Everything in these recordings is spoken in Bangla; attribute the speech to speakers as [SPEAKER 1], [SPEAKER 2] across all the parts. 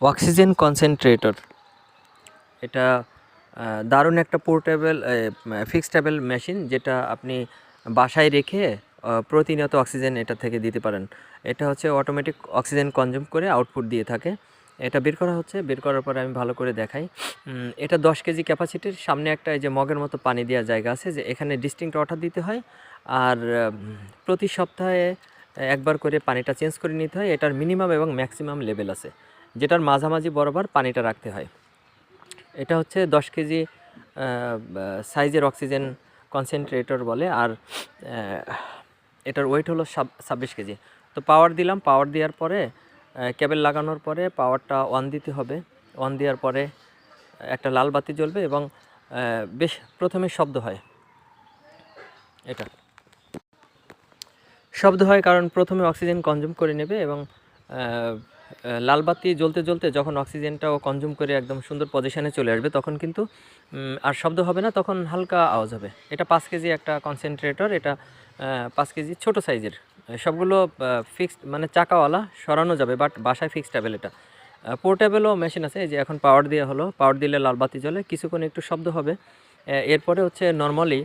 [SPEAKER 1] অক্সিজেন কনসেন্ট্রেটর এটা দারুণ একটা পোর্টেবল ফিক্সটেবল মেশিন, যেটা আপনি বাসায় রেখে প্রতিনিয়ত অক্সিজেন এটা থেকে দিতে পারেন। এটা হচ্ছে অটোমেটিক অক্সিজেন কনজিউম করে আউটপুট দিয়ে থাকে। এটা বের করা হচ্ছে, বের করার পরে আমি ভালো করে দেখাই। এটা 10 কেজি ক্যাপাসিটির। সামনে একটা এই যে মগের মতো পানি দেওয়ার জায়গা আছে, যে এখানে ডিস্টিংক্ট ওয়াটার দিতে হয়। আর প্রতি সপ্তাহে একবার করে পানিটা চেঞ্জ করে নিতে হয়। এটার মিনিমাম এবং ম্যাক্সিমাম লেভেল আছে, যেটার মাঝামাঝি বরাবর পানিটা রাখতে হয়। এটা হচ্ছে 10 কেজি সাইজের অক্সিজেন কনসেন্ট্রেটর বলে। আর এটার ওয়েট হলো 26 কেজি। তো পাওয়ার দিলাম, পাওয়ার দেওয়ার পরে কেবল লাগানোর পরে পাওয়ারটা অন দিতে হবে। অন দেওয়ার পরে একটা লাল বাতি জ্বলবে এবং বেশ প্রথমে শব্দ হয়। এটা শব্দ হয় কারণ প্রথমে অক্সিজেন কনজিউম করে নেবে এবং লাল বাতি জ্বলতে জ্বলতে যখন অক্সিজেনটাও কনজিউম করে একদম সুন্দর পজিশনে চলে আসবে, তখন কিন্তু আর শব্দ হবে না, তখন হালকা আওয়াজ হবে। এটা 5 কেজি একটা কনসেন্ট্রেটর। এটা 5 কেজি ছোট সাইজের। সবগুলো ফিক্সড, মানে চাকাওয়ালা, সরানো যাবে, বাট বাসায় ফিক্সটেবল। এটা পোর্টেবলও মেশিন আছে। এই যে এখন পাওয়ার দেওয়া হলো, পাওয়ার দিলে লাল বাতি জ্বলে, কিছুক্ষণ একটু শব্দ হবে। এরপরে হচ্ছে নর্মালি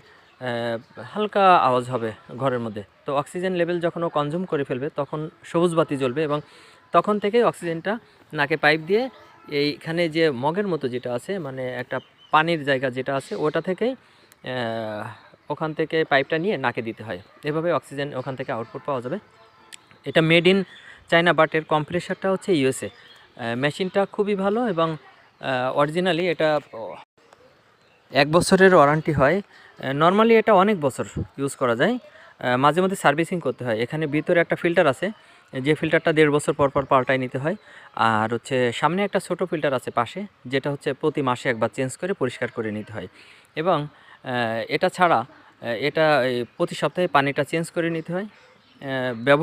[SPEAKER 1] হালকা আওয়াজ হবে ঘরের মধ্যে। তো অক্সিজেন লেভেল যখন ও কনজিউম করে ফেলবে, তখন সবুজ বাতি জ্বলবে এবং তখন থেকেই অক্সিজেনটা নাকে পাইপ দিয়ে এইখানে যে মগের মতো যেটা আছে, মানে একটা পানির জায়গা যেটা আছে, ওটা থেকেই ওখান থেকে পাইপটা নিয়ে নাকে দিতে হয়। এভাবে অক্সিজেন ওখান থেকে আউটপুট পাওয়া যাবে। এটা মেড ইন চায়না, বাট এর কম্প্রেসারটা হচ্ছে ইউএসএ। মেশিনটা খুবই ভালো এবং অরিজিনালি এটা 1 বছরের ওয়ারেন্টি হয়। নর্মালি এটা অনেক বছর ইউজ করা যায়। মাঝে মধ্যে সার্ভিসিং করতে হয়। এখানে ভিতরে একটা ফিল্টার আছে, যে ফিল্টারটা 1.5 বছর পর পর পাল্টাই নিতে হয়। আর হচ্ছে সামনে একটা ছোট ফিল্টার আছে পাশে, যেটা হচ্ছে প্রতি মাসে একবার চেঞ্জ করে পরিষ্কার করে নিতে হয়। এবং এটা ছাড়া এটা প্রতি সপ্তাহে পানিটা চেঞ্জ করে নিতে হয়। ব্যবহার